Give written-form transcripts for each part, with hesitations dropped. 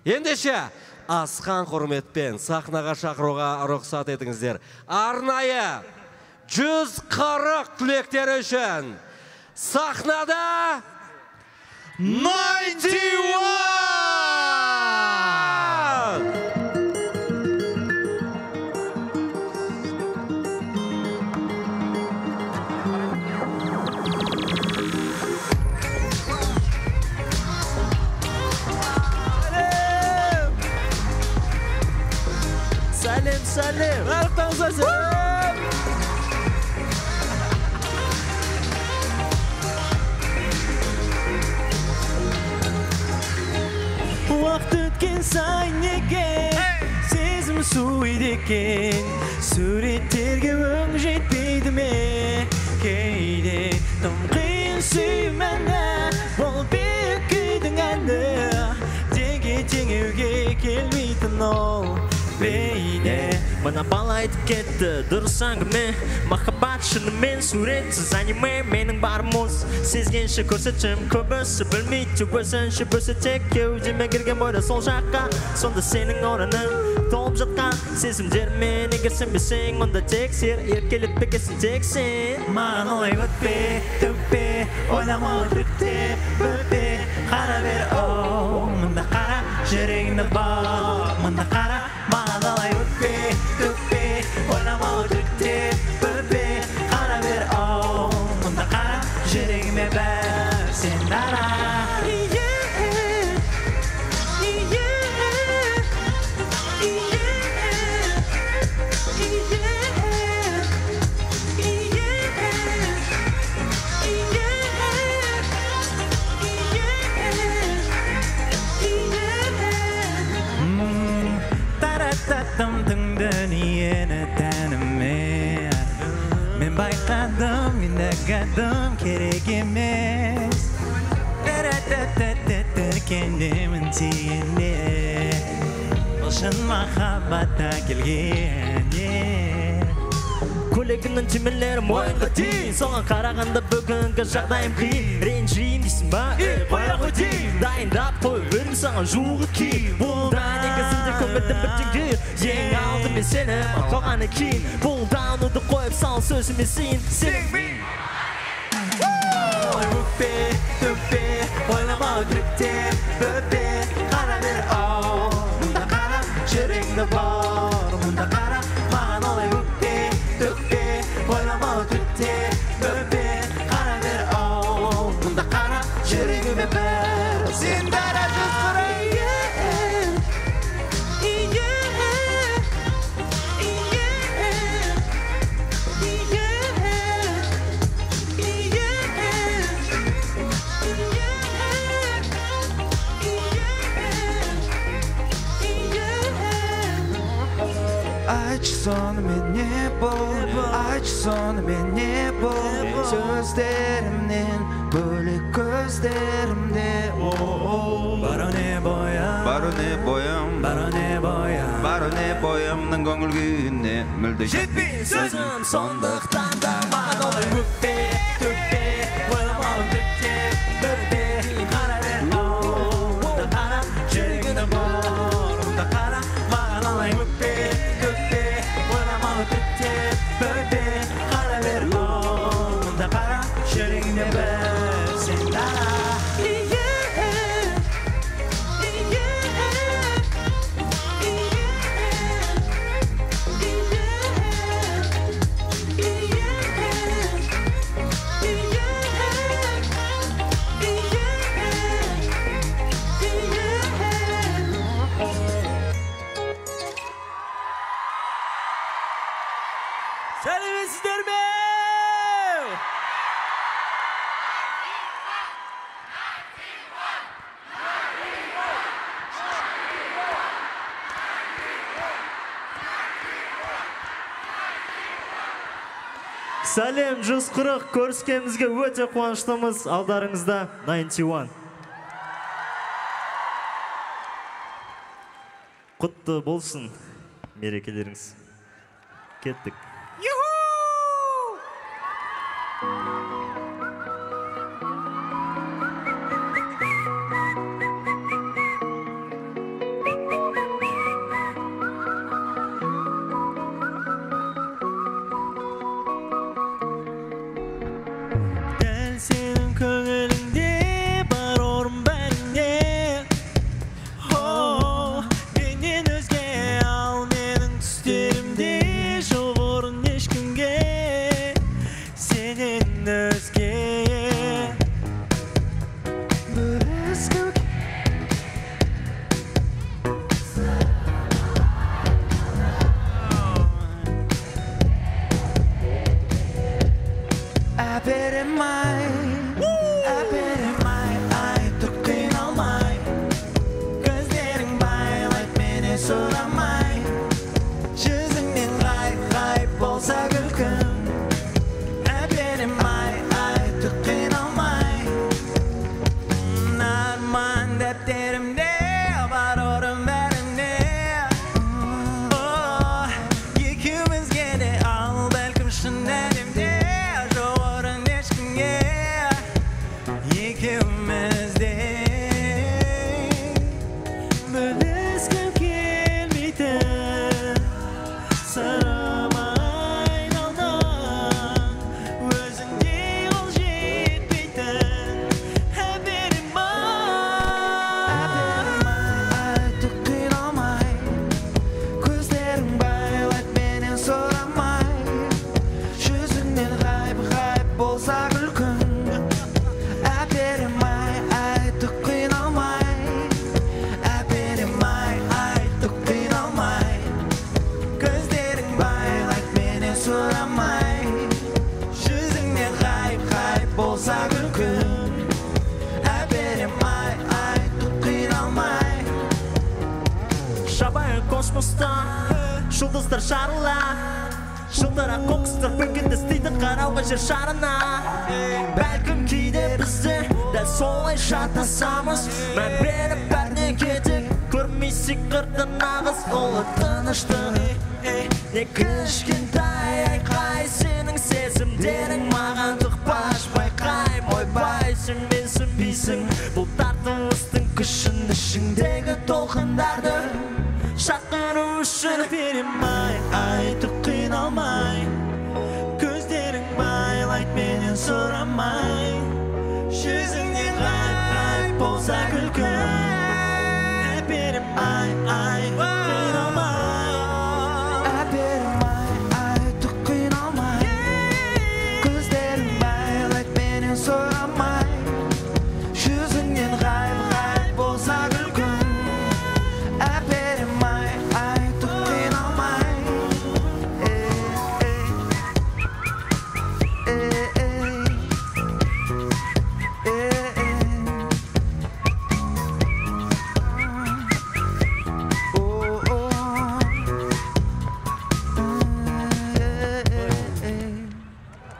Ендеше, асқан құрметпен сахнаға шақыруға рұқсат етіңіздер. Арнайы 140 түлектері үшін сахнада 91! Salim, bарлықтарыңызға сәлем. Уақыт өткен сайын неге сезім суиды екен, суреттерге өң жетпейді ме? Кейде тым қиын сүймәні, бұл биік күйдің әні, теңеуге келмейтін ол. Бейне, мына бала айтып кетті, дұрыс әңгіме. Махаббат шынымен суретсіз аниме. Менің бар мұз, сезгенше көрсетшім. Көбісі білмейді, өзінше бөсетек. Кеудеме кірген бойда сол жаққа, сонда сенің орының толып жатқан сезімдермен. Егер сенбесең, онда тексер, еркелеп бекесін тек сен. Маған олай өтпе, ойлама өтірікте, бөтпе. Қара бер, оу, мұнда қара, жүрегіңді бар, мұнда қара. Маған олай өтпе, ойлама өтірікте, бөтпе. Қара бер, оу, мұнда қара, жүрегіме бәр, сен дара. Bayqadım, indagadım, керек емес. Kendimin tiyene, Olşan mahabbata kelgen. Көлігінің түймелері мойынға дейін, соған қарағанда бүгінгі жағдайым қиын. Ренжейін дейсің ба, қоя ғой дейін. Дайындап қой, өрім саған жуғы кейін. Бұлдан негізінде көңілдің біттіңге, ең алды мен сені қоғаны кейін. Бұлдан ұды қойып сал сөзіме сен сенің. Ой, өкпе, ойлама өтірікте, бөпе. Қара бер, ау, мұнда қара, жүрегіңді бар, мұнда қара. Маған олай өкпе, ойлама өтірікте, бөпе. Қара бер, ау, мұнда қара, жүрегіме бір. Сен дара жүз сонымен не бол, сөздерімнен бөлек көздерімде. Бары не боямның көңіл күйіне мүлде жетпей сөзім, сондықтан да маған олай өкпе, ойлама өтірікте, бөпе. Қара бер, ау, мұнда қара, жүрегіңді бар, мұнда қара. Маған олай өкпе, ойлама өтірікте, бөпе. Қара бер, ау, мұнда қара, жүрегіңді бір, сен дара. Сәлеметсіздер ме? Сәлем 140, көріскенімізге өте қуаныштымыз. Алдарыңызда 91. Құтты болсын мерекелеріңіз. Кеттік. Төбелескім келмейтін сырыма айналдың өзіңде ол жетпейтін әперім-ай айтып қиналмай көздерің байлайды менен сұрамай жүзіңнен ғайып болса күлкің әперім-ай айтып қиналмай әперім-ай айтып қиналмай көздерің байлайды менен сұрамай жүзіңнен ғайып болса күлкің әперім-ай айтып қиналмай шабайын космоста жұлдыздар жарыла жылдара қоқыстар бүгінде істейді қарауға жер шарына бәлкім кейде біздер дәл солай шатасамыз мән беріп бәріне кетік көрмей сиқырды нағыз ұлы тыныштық не кішкентай айқай сенің сезімдерің маған тұқпаш байқаймын ойбай сенбейсің бұл тартылыстың күшін ішіңдегі толқындарды шақыру үшін әперім-ай айтып қиналмай көздерің байлайды менен сұрамай жүзіңнен ғайып болса күлкің әперім-ай қиналмай әперім-ай айтып қиналмай көздерің байлайды менен сұрамай жүзіңнен ғайып болса күлкің әперім-ай айтып қиналмай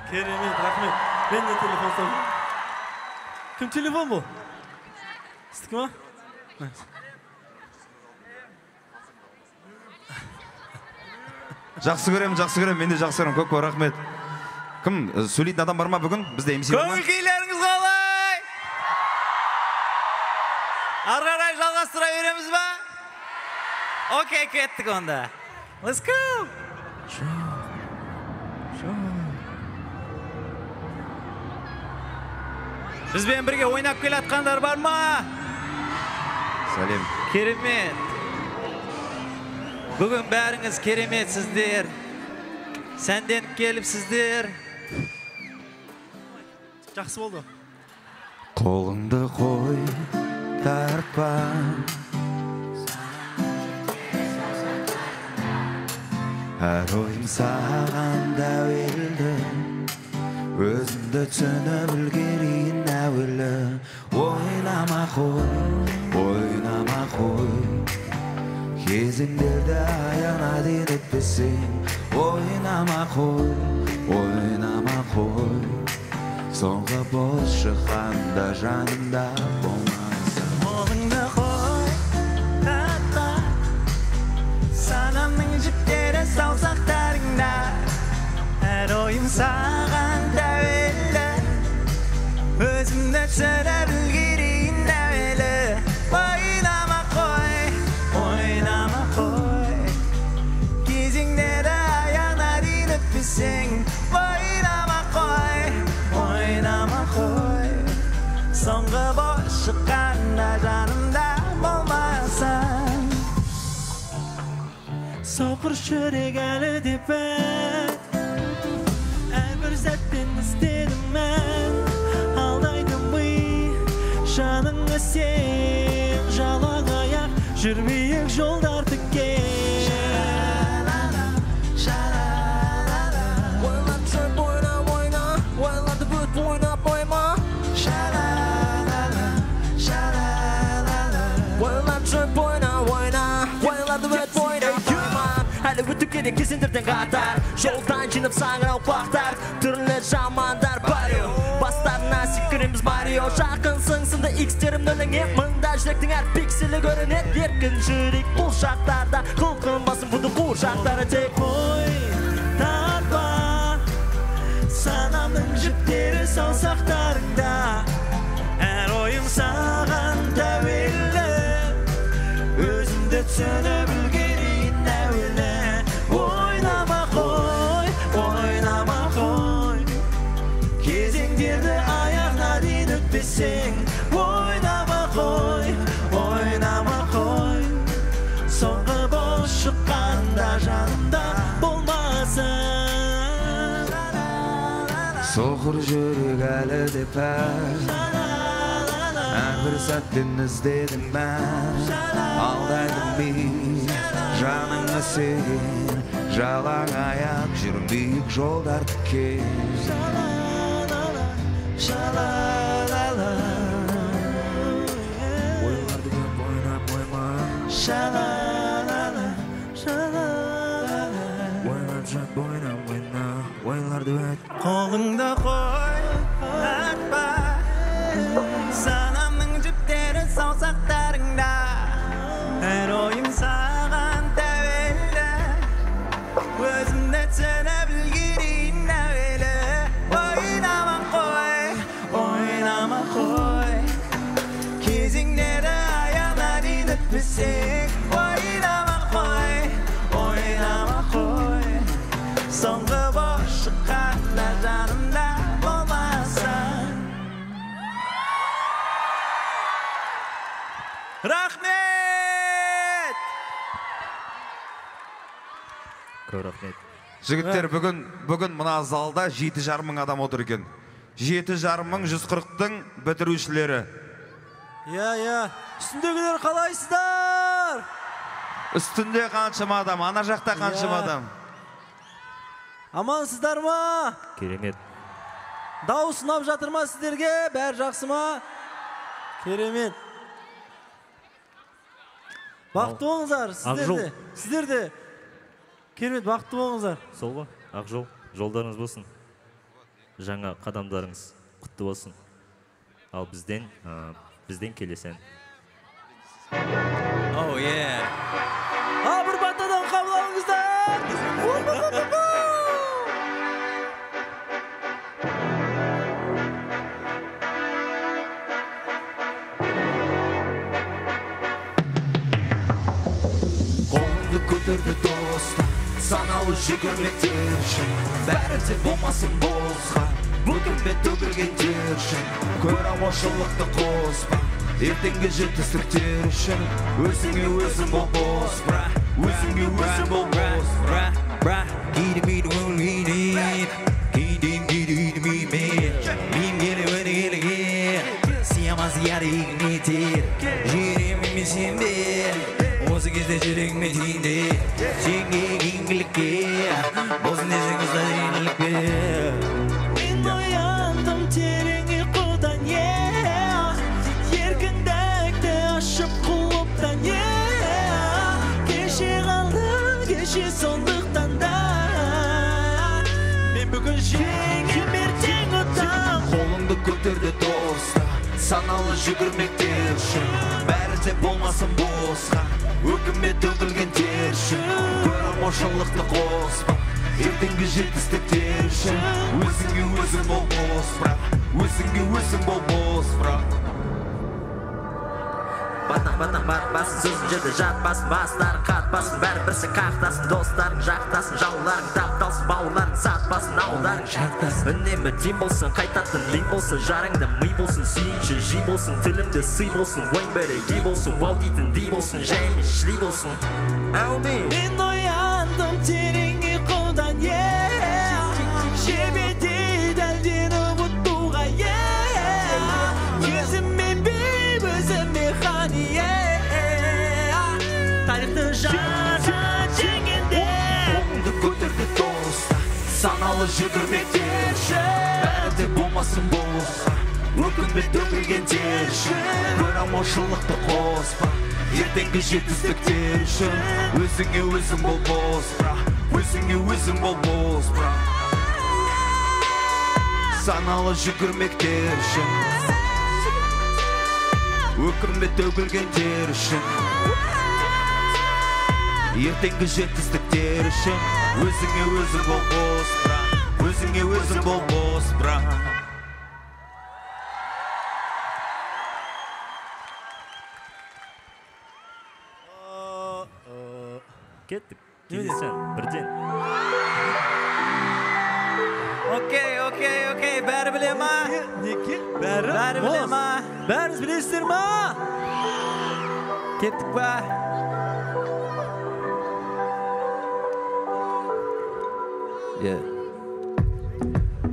Керемет, рахмет. Мен де телефон салдым. Кім телефон бұл? Сіздікі ма? Жақсы көремін, мен де жақсы көремін. Көп рахмет. Кім сөйлейтін адам бар ма бүгін? Бізде MC бар ма? Көңіл-күйлеріңіз қалай? Ары қарай жалғастыра береміз ба? Окей, кеттік онда. Let's go! Бізбен бірге ойнап келатқандар бар ма? Сәлем. Керемет. Бүгін бәріңіз кереметсіздер. Сәнденіп келіпсіздер. Жақсы болды. Қолыңды қой, тартпа. Әр ойым саған дәуелді. Өзімді түсініп үлгерейін әуелі. Ойнама қой. Кезеңдерді аяна дейін етпесең. Ойнама қой. Соңғы бос шыққанда жанымда болмасың. Қолыңды қой, тартпа. Санамның жіптері саусақтарыңда. Әр ойым саған тәуелді. Өзімді түсініп үлгерейін әуелі. Ойнама қой. Кезеңдері аяғына дейін өтпесең. Ойнама қой. Соңғы бос шыққанда жанымда болмасаң. Соқыр жүрек әлі де бәк. Әрбір сәттен іздедім мән. Алдайдым ми жаныңа сен. Жалаң аяқ жүрмейік жолдар тікен. Әлі өтіп керек кезеңдерден қатар. Жолдан жинап саңырау құлақтар. Түрлі жамандар барио. Бастарына секіреміз барио. Жақынсың сынды икстерім нөліңе. Мыңда жүректің әр пикселі көрінет. Еркін жүрек бұл шақтарда. Құлқын басым бұды құр шақтары. Тек қой, тартпа. Санамның жіптері саусақтарыңда. Әр ойым саған тәуелді. түсіне білгерейін әуелі. Ойнама қой, ойнама қой, кезеңдерді аяғына дейін өтпесең. Ойнама қой, ойнама қой, соңғы бос шыққанда жанымда болмасын. Соқыр жүрек әлі де пәр, әрбір сәттен іздедім мән. Алдайдым мен жаныңа сен, жалаң аяқ жүрім биік жолдар тікен. Ойларды көп ойнап ойма, ойлап жат бойна ойна, ойларды өт. Қолыңда қой, атпа, санамның жіптері саусақтарыңда. Әр ойым саған тәуелді, өзімді түсіне білгерейін әуелі. Ойнама қой, ойнама қой, кезеңдері аяғына дейін өтпесең. Ойнама қой, ойнама қой, соңғы бос шыққанда жанымда болмасын. Рахмет! Көп рахмет. Жігіттер, бүгін мына залда 7,5 мың адам отыр екен. 7,5 мың 140-тың бітірушілері. Я. Үстіндегілер қалайсыздар? Үстінде қаншама адам, ана жақта қаншама адам. Амансыздар ма? Керемет. Дауыс ұнап жатыр ма сіздерге? Бәрі жақсы ма? Керемет. Бақытты болыңыздар, сіздер де. Керемет, бақытты болыңыздар. Сол ба? Ақжол, жолдарыңыз болсын. Жаңа қадамдарыңыз құтты болсын. Ал бізден келесен. Oh yeah. Бір батадан қабыл алыңыздар. Қолыңды көтерді достар, саналы жүгірмектер үшін. Бәрі де болмасын босқа, бүгінбе төгілген тер үшін. Көр аманшылықты қоспа, ертеңгі жетістіктер үшін. Өзіңе өзің бол бос, бра, өзіңе өзің бол бос, бра, бра. Кейді өлгейді, кейді мен келі өне сиямаз яры егінетер, жереміме сен бер. Осы кезде жүрегіме тиінде, сенге кеңгілікке, болсын десең ұзда жеңілікке. Мен ояндым тереңе құдан, еркіндікті ашып құлыптан, кеше қалдым, кеше сондықтан да. Мен бүгін жеңем, ертең ұтам. Қолыңды көтерді доста, саналы жүгірмектер үшін. Бәрі де болмасын босқа, өкіме төгілген тер үшін. Көр аманшылықты қоспа, ертеңгі жетістіктер үшін. Өзіңе өзің бол бос, бірақ өзіңе өзің бол бос, бірақ. Батаң батпасын, сөзін жерде жатпасын, бастарын қатпасын, бәрі бірсі қақтасын, достарың жақтасын, жауларың тапталсын, бауырларың сатпасын, ауылдарың жақтасын. Үнемі дем болсын, қайтатын лей болсын, жарыңда ми болсын, сүйінші жи болсын, тілімде сый болсын, ойың бәрі ей болсын, вау дейтін дей болсын, және шлей болсын. Әуме! Мен ояндым тереңе құдан, жебеде дәлдені ұмытуға, өзіммен бейб, өзіме хани, тарихты жаза жеңенде. Қолыңды көтерді доста, саналы жүгірмектер үшін. Бәрі де болмасын босқа, өкінбе төгілген тер үшін. Көр аманшылықты қоспа, ертеңгі жетістіктер үшін. Өзіңе өзің бол бос, бірақ өзіңе өзің бол бос, бірақ. Саналы жүгірмектер үшін, өкінбе төгілген тер үшін. Ертеңгі жетістіктер үшін. Өзіңе өзің бол бос, бірақ өзіңе өзің бол бос, бірақ. Кеттік. Келесен, бірден. Окей, бәрі біле ма? Неге? Бәрі біле ма? Бәріңіз білесіздер ма? Кеттік ба?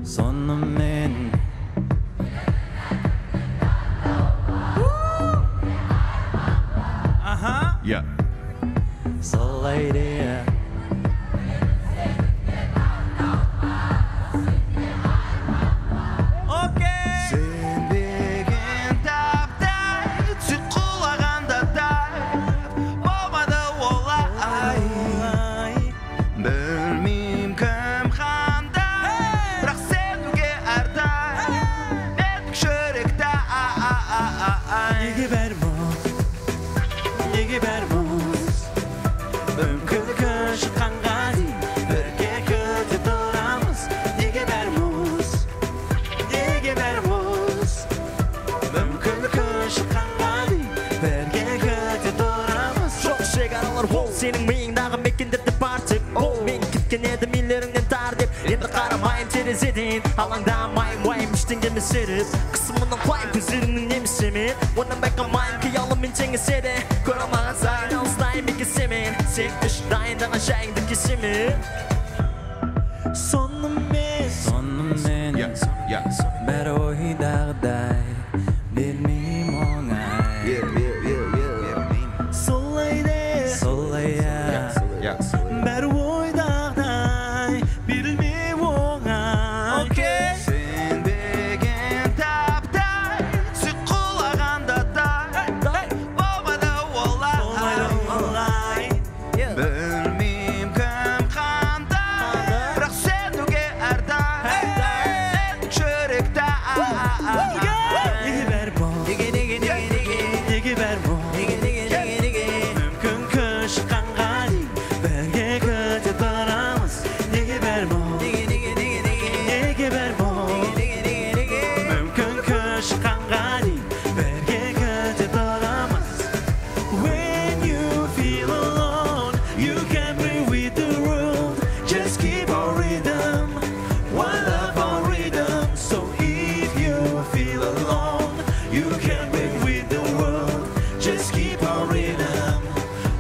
Сонымен Аха. солай де Окей. Сенбеген таптай, түк құлағанда тай, болмады олай. Білмейм кім қандай, бірақ сенуге әрдай, мен жүректі Неге бәр мұз? Неге бәр мұз? Мүмкін күн шыққанға дейін бірге күтіп тұрамыз. Неге бәр мұз? Неге бәр мұз? Мүмкін күн шыққанға дейін бірге күтіп тұрамыз. Жоқ шекаралар ол сенің миыңдағы мекендерді партик ол мен кеткен едім үйлеріңнен тар деп енді қарамайым терезеден алаңдамайым уайым ештеңе емесеріп қысымынан құлайым көздеріңнің немісемен онан байқамайым қиялым мен теңеседі көре алмаған сайын алыстайым екесемен сен үшін дайындаған жайыңды кесемен сонымен бәрі ойдағыдай бермейм оңай солай Бәрі ойдағыдай берілмей оңай. Сенбеген таптай, түк құлағанда тай, болмады олай. Білмейм кім қандай, бірақ сенуге әрдай, мен жүректі Неге бәр мұз? Неге бәр мұз? Мүмкін күн шыққанға дейін бірге күтіп тұрамыз. Неге бәр мұз? Неге бәр мұз? Мүмкін күн шыққанға дейін бірге күтіп тұрамыз. When you feel alone, you can breathe with the world. Just keep on rhythm, one love on rhythm. So if you feel alone, you can breathe with the world. Just keep on rhythm,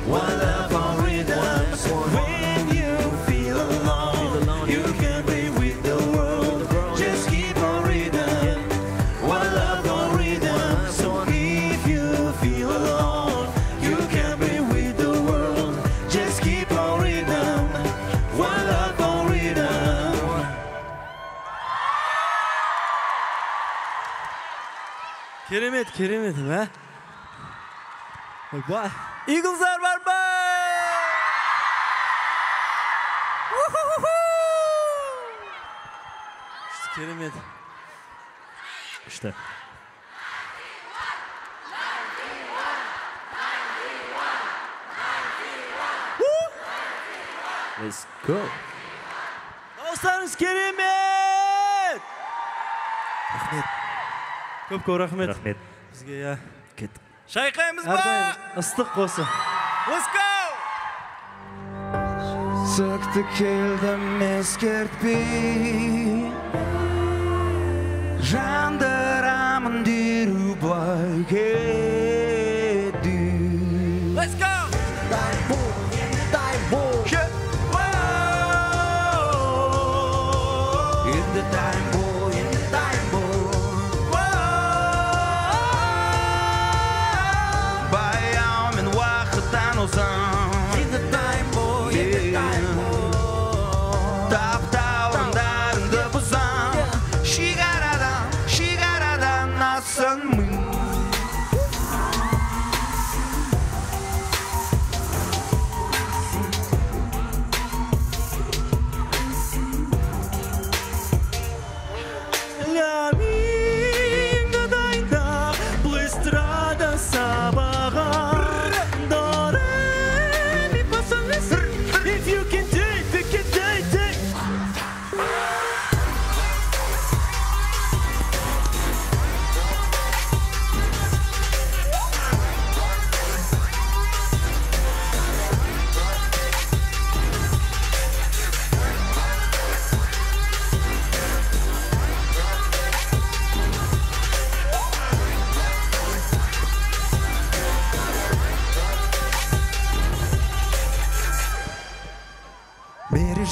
one love on rhythm. When you feel alone, you can breathe with the world. Just keep on rhythm, one love on rhythm. So if you feel alone, you can breathe with the world. Just keep on rhythm, one love on rhythm. Керемет, ма? Ойбай. Иглзар бар ба? Керемет. Күшті. Let's go. Дауыстарыңыз керемет! Көп рахмет. Рахмет. Бізге Кеттік. Шайқаймыз ба? әрдайым ыстық қосы. Let's go! Сөкті келдім ескертпей, жандырамын деру былай кетті. Let's go! Енді тайм бол. Баяу мен уақыттан озам. Таптауырындарыңды бұзам. Шигарадан асынмын.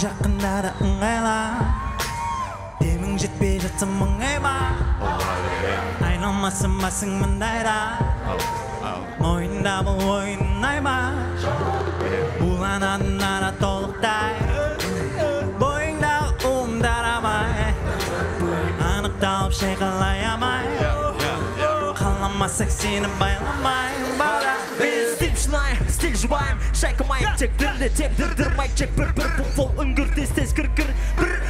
жақындары ыңғайла демің жетпей жатса мұңайма айналмасын басың мұндайда мойында бұл ойын айма уланатын ара толықтай бойыңдағы уымдар амай анықталып шайқалай амай қаламасақ сені байламай Біз стиль шынайым, стиль жұбайым шайқымайым тек дірде тек дірдірмай чек бір бұл үңгір тез кір бір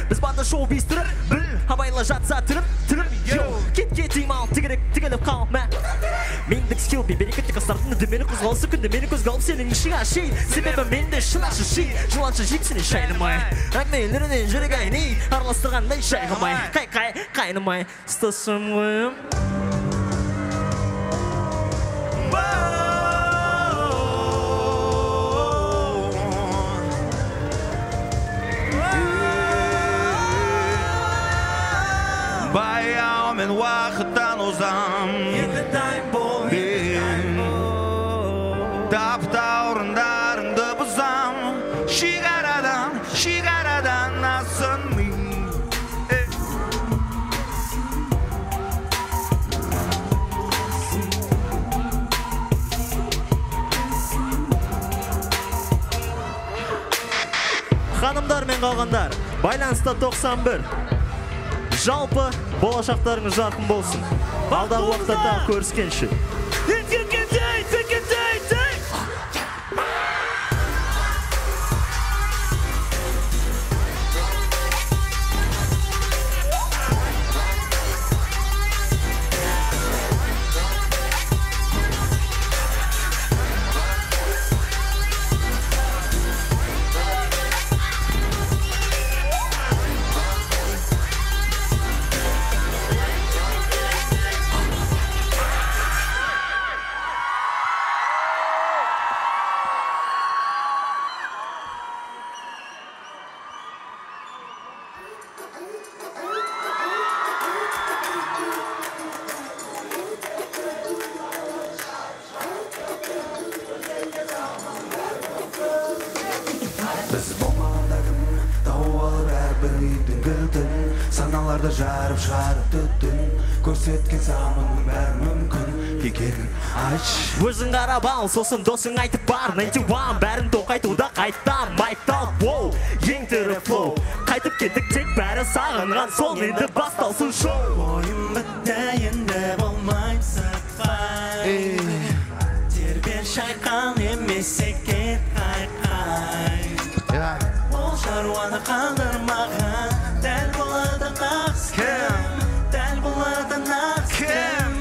біз банда шоу бейстіріп біл абайла жатса түріп кетке тимал тігіліп қал мә мендік скилл берекетті қастардың үдемені қозғалысы күнде мені көзгалып сенің ішіңа шей себебі менде шынашы шей жыланшы жексіне шайнымай әңгімелерінен жүрек айни араластырғандай шайғымай қайнымай стасым ойым Баяу мен уақыттан озам енді тайм бой таптаурындарыңды бұзам шиғарадан асынмай Ханымдар мен қалғандар байланыста 91 жалпы болашақтарыңыз жарқын болсын алдағы уақытта тағы көріскенше Біз болмағанда кім тауып алып әрбір үйдің кілтін саналарды жарып шығарып түттін көрсеткен саған бәрі мүмкін екенін айтшы өзің қарап ал сосын досың айтып бар 91 бәрін тоқайтуда қайтам майктал воу ең тірі флоу қайтып кеттік тек бәрі сағынған сол енді басталсын шоу ойым бітті енді болмайды сыртқай тербер шайқан емес кет қайқай ол шаруаны қалдырмаған дәл болады нағыз кім дәл болады нағыз кім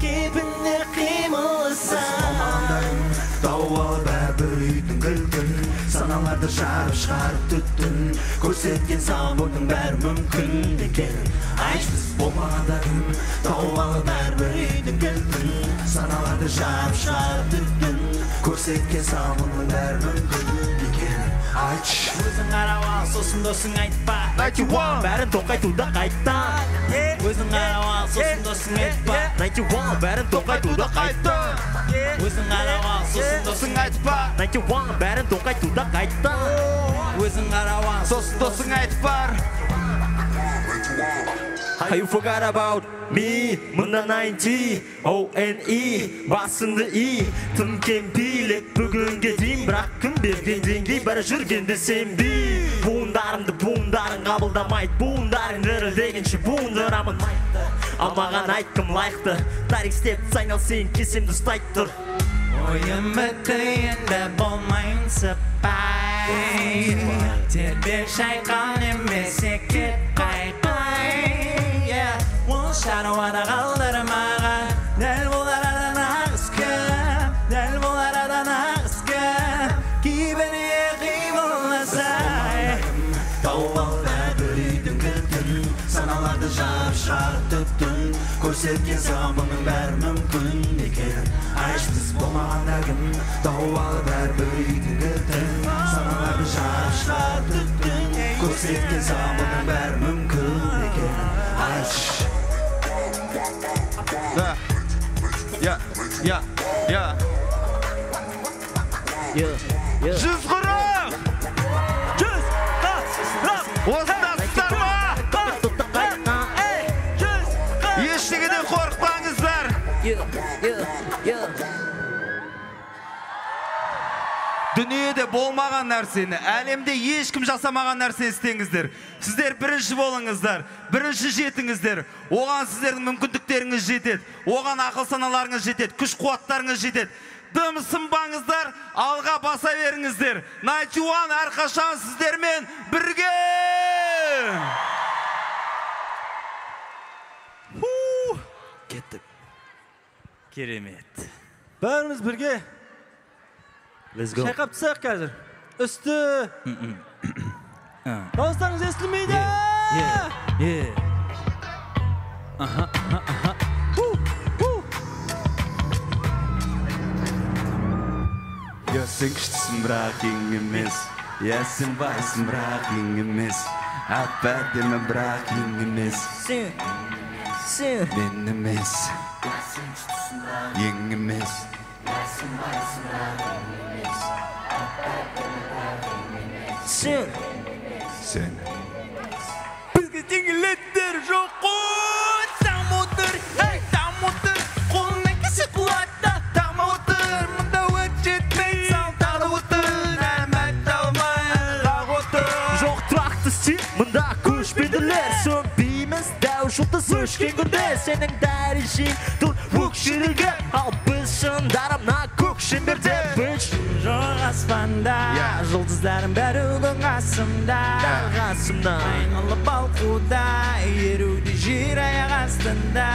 кейпінде қимылысам тауып алып әрбір үйдің кілтін саналарды жарып шығарып түттін көрсеткен саған бұның бәрі мүмкін екенін айтшы біз болмағанда кім тауып алып әрбір үйдің кілтін саналарды жарып шығарып түттін көрсеткен саған бұның бәрі мүмкін екенін айтшы өзің қарап ал сосын досың айтпа 91 бәрін тоқайтуда қайта өзің қарап ал сосын досың айтпа 91 бәрін тоқайтуда қайта өзің қарап ал сосын досың айтпа 91 бәрін тоқайтуда қайта өзің қарап ал сосын досың айтып бар How you forgot about me? Мында 90 O-N-E басынды И тым кемпилік бүгінге дейін бірақ кім берген деңгей бәрі жүргенде сенбей буындарың қабылдамайды буындарың ірі дегенше буындырамын алмаған айт кім лайықты тарих степ сайнал сен кесемді ұстайды тұр ойым бітті енді болмайын сыпай тербек шайқан емес кет қайқай ол шаруаны қалдырмаған дәл болар ада нағыз кім дәл болар ада нағыз кім кейбірге қимылдасай тауып алып әрбір үйдің кілтін саналарды жарып шығарып түттін көрсеткен саған бұның бәрі мүмкін екенін айтшы біз болмағанда кім тауып алып әрбір үйдің кілтін саналарды жарып шығарып түттін көрсеткен саған бұның бәрі мүмкін екенін айтшы Жүз қырық Осындасыздар ма? Ештеңеден қорықпаңыздар. Дүниеде болмаған нәрсені, әлемде ешкім жасамаған нәрсе істеңіздер. Сіздер бірінші болыңыздар, бірінші жетіңіздер. Оған сіздердің мүмкіндіктеріңіз жетеді, оған ақыл саналарыңыз жетеді, күш қуаттарыңыз жетеді. Дым сынбаңыздар, алға баса беріңіздер. Найтюан әрқашан сіздермен бірге! Кеттік. Керемет. Бәріміз бірге. Let's go. Шайқап түсақ қазір. Үсті. Дауыстарыңыз естілмейді. Сен күштісің бірақ ең емес. Сен байсың бірақ ең емес. Әп-әдемі бірақ ең емес. Мен емес. Ең емес. Сен. Бізге теңелеттер жоқ қой. Там отыр, там отыр. Қолынан кесе құлатта. Там отыр, мұнда өт жетпей. Тағы отыр, әлмәт алмай ақ отыр. Жоқ тұрақты стиль, мұнда көшпенділер. Сөнбейміз дәу жұлдыз өшкен күнде. Сенің дәрежең тұр өкшелерге. Ал біз шындарымна көк шеңберде. Жоқ аспанда, жұлдыздарым бәрі бүгін қасымда. Айналып балқуда, еруде жер аяқ астында.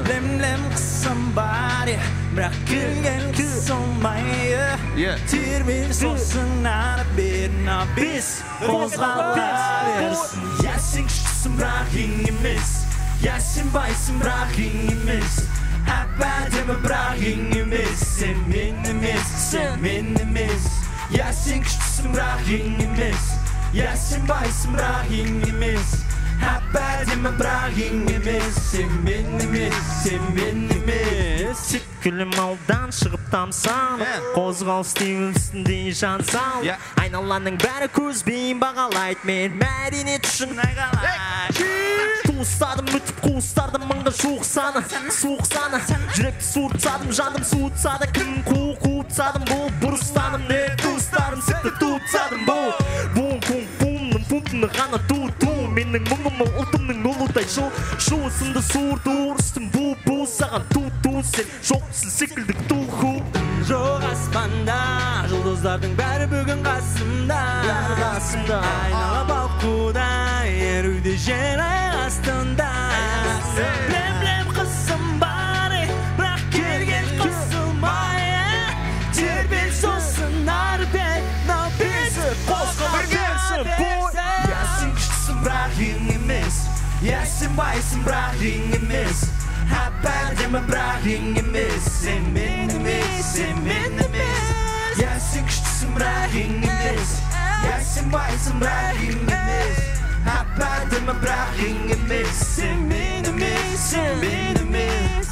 Лем-лем қысым бар, бірақ келген қысылмай. Термен сосын ары берін бес, қозғала берсін. Сен күштісің бірақ ең емес. Сен байсың бірақ ең емес. Әп-әдемі бірақ ең емес. Сен мен емес, сен мен емес. Сен күштісің бірақ ең емес. Сен байсың бірақ ең емес. Әп-әдемі бірақ ең емес. Сен мен емес, сен мен емес. Күлім алдан шығып тамсам, қозғал стил үстінде жансам. Айналаның бәрі көзбен бағалайды, мен мәдениет үшін туыстадым үтіп қуыстардым мыңға жуық саны, суық саны. Жүректі суыртсадым, жандым суытсады, кім қуытсадым, бұл бұрыстаным, не туыстарым сікті туытсадым, бұл бум-бум-бумның пумпны ғана ту-ту. Менің мұңымы ұлтымның ұлытай шу сынды суырды ұрыстым бұл саған ту-ту. Сен жоқсың секілді тұлғу. Жоқ аспанда, жұлдыздардың бәрі бүгін қасымда. Айнала балқуда, еруде жер аяқ астында. Лем-лем қысым бар, бірақ келген қысылмай. Тербел сосын ары бет, бесі қосқала берсін. Сен күштісің бірақ ең емес. Сен байсың бірақ ең емес. Әп-әдемі бірақ ең емес. Сен мен емес, сен мен емес. Сен күштісің бірақ ең емес. Сен байсың бірақ ең емес. Әп-әдемі бірақ ең емес. Сен мен емес, сен мен емес.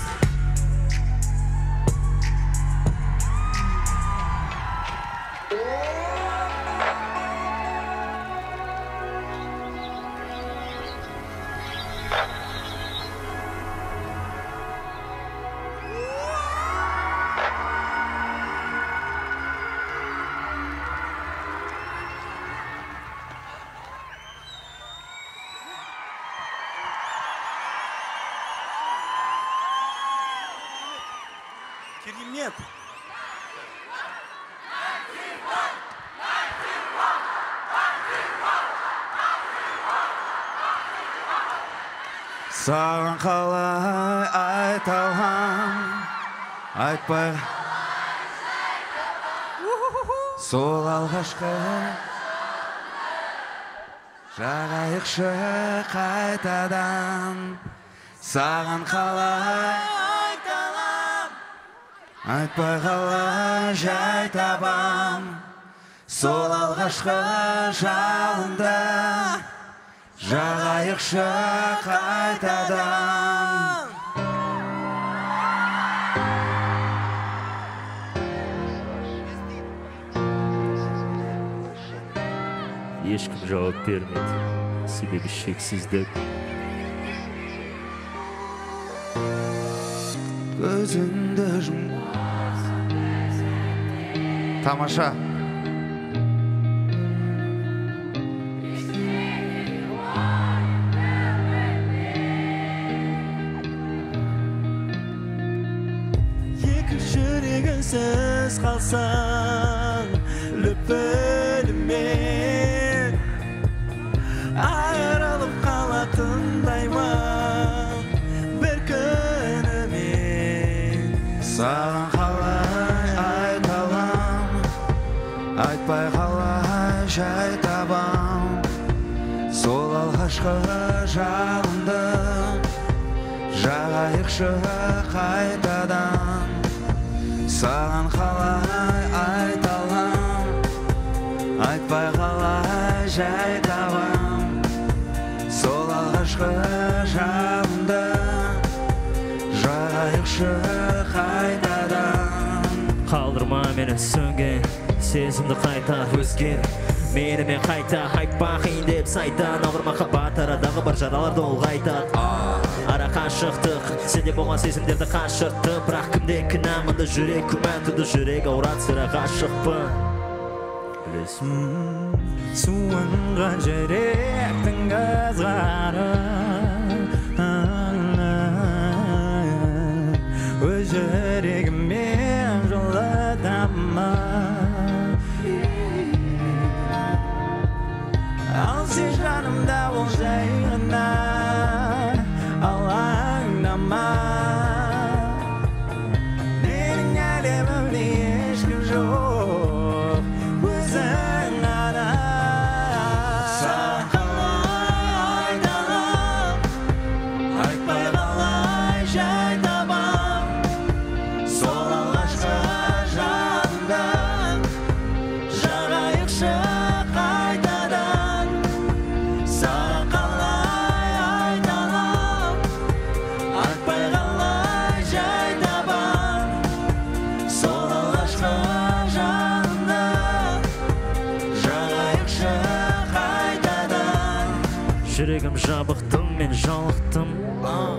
Керемет. Саған қалай айта алам, айтпай сол алғашқы жағайықшы қайтадан. Саған қалай айта алам, айтпай қалай жай табам, сол алғашқы жалында жағайықшы қайтадан. ешкім жауап бермейді. Себебі шексіздік. Көзіңді жұм. Тамаша. Жүрегінсіз қалсаң лүпілімен айырылып қалатындаймын бір күнімен. Саған қалай айталам, айтпай қалай жай табам, сол алғашқы жалынды жағайықшы қайтадан. Саған қалай айталам, айтпай қалай жай табам, сол алғашқы жалынды жағайықшы қайтадан. Қалдырма мені сөнген сезімді қайта өзген. Менімен қайта айтпа қиын деп сайдан ауыр махаббат арадағы бар жараларды ұлғайтады. Ара қашықтық сенде болған сезімдерді қашыртты, бірақ кімде кінә мұнда жүрек күмән туды, жүрек ауырады сірә ғашықпын. Суынған жүректің ызғары өз жүрегімен жылытамын. Ал сен жанымда бол жай ғана, алаңдама. Менің әлемімде ешкім жоқ, өзің ғана. Саған қалай айталам, айтпай қалай жай табам, сол алғашқы жанымды жағайықшы қайтадан. Саған қалай айталам, айтпай қалай жай табам, сол алғашқы жанымды жағайықшы қайтадан. Жүрегім жабықтым, мен жалықтым,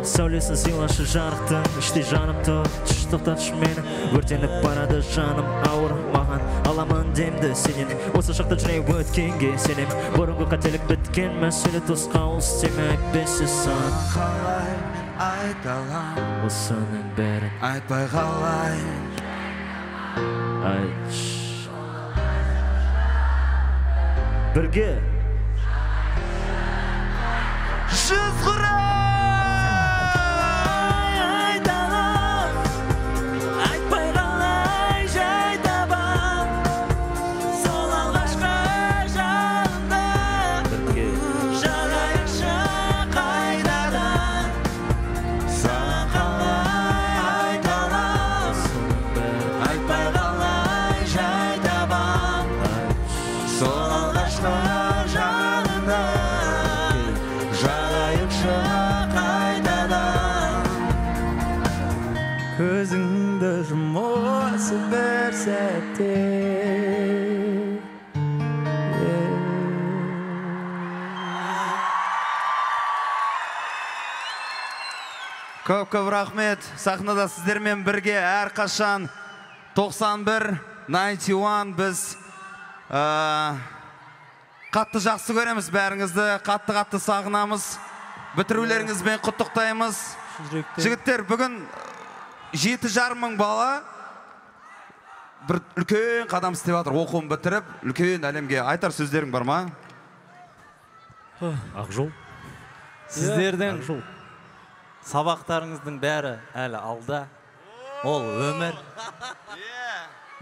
сәулесін сыйлашы жарықтың. Іште жаным тұш, тоқтатшы мені, өртеніп барады жаным ауыр маған. Аламын демді сенен, осы шақта жүрек өткенге сенем. Бұрынғы қателік біткен мәселе тосқауыл істеме, айтпесе сан. Қалай айталам, Осының бәрін айтпай қалай. айтшы. Бірге Жүз құрай! Айталам, айтпай қалай жай табам, сол алғашқы жанымды бірге жағайықшы қайтадан. Саған қалай айталам, айтпай қалай жай табам, сол алғашқы жанымды жағайықшы қайтадан. Көзіңді жұм осы бір сәтте. Көп рахмет. Сахнада сіздермен бірге әрқашан 91, 91 біз қатты жақсы көреміз бәріңізді, қатты сағынамыз. Бітірулеріңізбен құттықтаймыз. Жігіттер, бүгін 7,5 мың бала бір үлкен қадам істеп жатыр, оқуын бітіріп, үлкен әлемге. Айтар сөздерің бар ма? Ақжол. Сіздердің сабақтарыңыздың бәрі әлі алда. Ол өмір.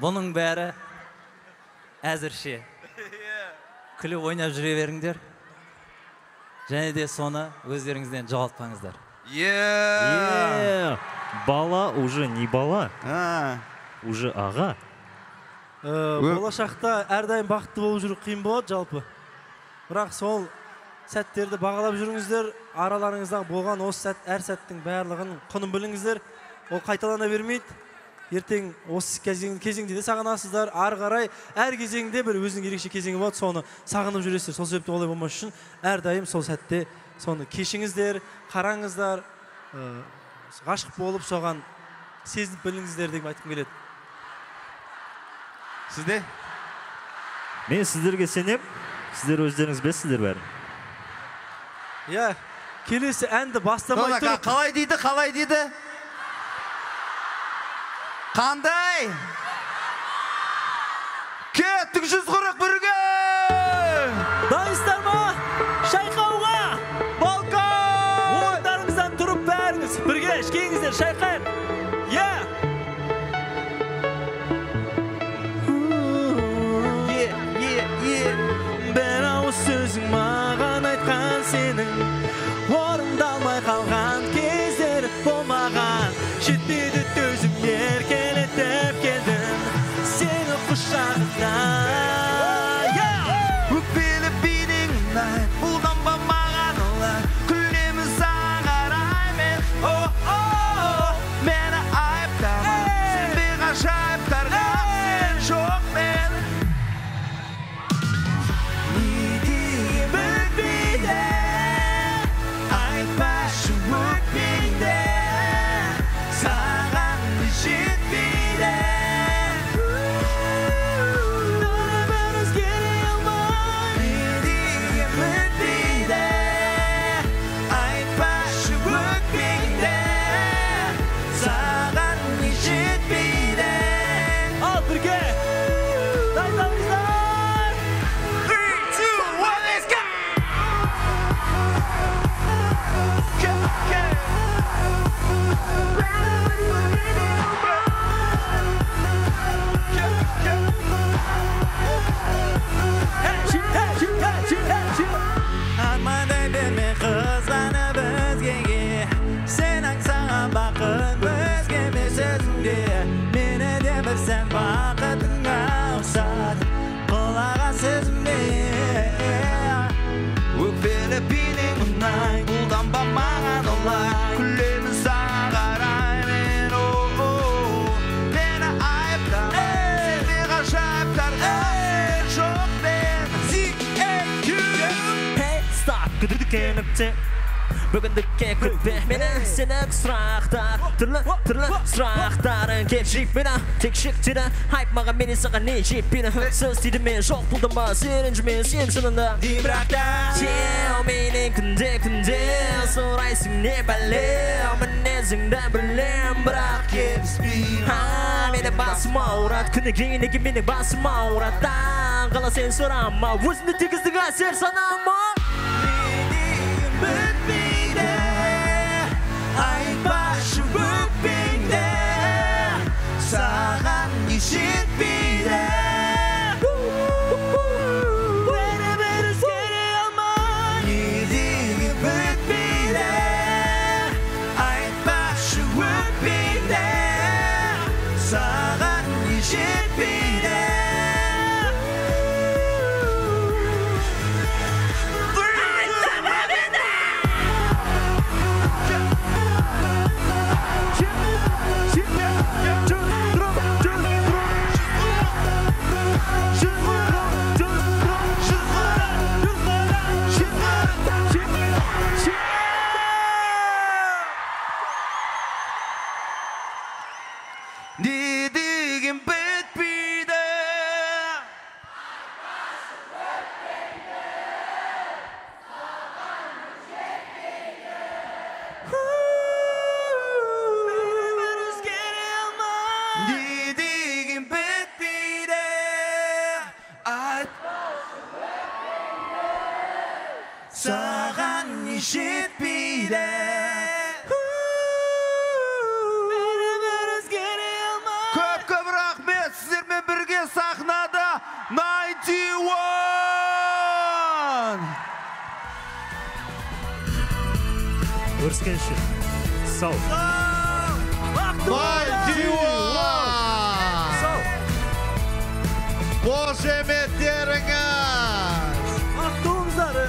Бұның бәрі әзірше. Күліп ойнап жүре беріңдер. Және де соны өздеріңізден жоғалтпаңыздар. Бала уже не бала, уже аға. Болашақта әрдайым бақытты болып жүру қиын болады жалпы. Бірақ сол сәттерді бағалап жүріңіздер, араларыңыздан болған осы әр сәттің барлығын құнын біліңіздер. Ол қайталана бермейді. ертең осы кезеңде де сағынасыздар. Ары қарай әр кезеңде бір өзінің ерекше кезеңі болады, соны сағынып жүресіздер. Сол себепті олай болмас үшін әрдайым сол сәтте соны кешіңіздер, қараңыздар, ғашық болып соған сезініп біліңіздер деп айтқым келеді. Сізде? Мен сіздерге сенем, сіздер өздеріңіз білесіздер бәрін. Иә, келесі әнді бастамай тұрып. Қалай дейді? Қандай? Кеттік 141-ге! Дайынсыздар ма? Шайқауға! Балкон! Орындарыңыздан тұрып бәріңіз бірге келіңіздер, шайқайық. Иә! Бір ауыз сөзің маған айтқан сенің, орындалмай қалған кездер болмаған. Жетпеді төзім, еркелетіп келдім сені құшағында. Өкпелі бидеңнай, бұлданба маған олар, күлеміз саған қараймен. Мені айыптама, сен бе ғажайыптарға, сен жоқ мен. Не деген бітпейді, айтпашы өкпеңді, саған жетпейді. Бәрібір өзгере алмай. Не деген бітпейді, айтпашы өкпеңді, саған не жетпейді. Ал бірге дайындалыңыздар. 3, 2, 1, let's go! Армандай берме қызғанып өзгеге, сен аңсаған бақыт өзгеме сөзіңде. Мені де бір сән бақытыңа ұқсат, құлаған сөзіме. Өкпелі билең мұнай, бұлданба маған олай, күлемін саған қараймен. Мені айыптама, сен бе ғажайыптарға, сен жоқ мен. Hey, stop, күдікке нүкте. Бүгіндікке күтпе мені, сенің сұрақтар, түрлі сұрақтарын кепшік мені, тек шектері, хайп маған мені саған не жетпейді. Сөз тиді мен жоқ бұлдым ба, сенің сен шынында Дибрақта Сен менің күнде сұрайсың не бәлем, мінезіңді білем, бірақ кепіспеймін. Мені басым ауырат, күні кейінеге менің басым ауырат. Таңғала сен сұрама, өзімді тегіздің әсер санама. бітпейді, айтпашы өкпеңді, саған не жетпейді. Бәрібір өзгере алмай. Не деген бітпейді, айтпашы өкпеңді, саған не жетпейді. Не деген бітпейді. Не деген бітпейді. Саған не жетпейді. Көп рахмет, сіздермен бірге сахнада 91. Көріскенше сау. 91. Қошеметтеріңіз. Ақтуыңыздары.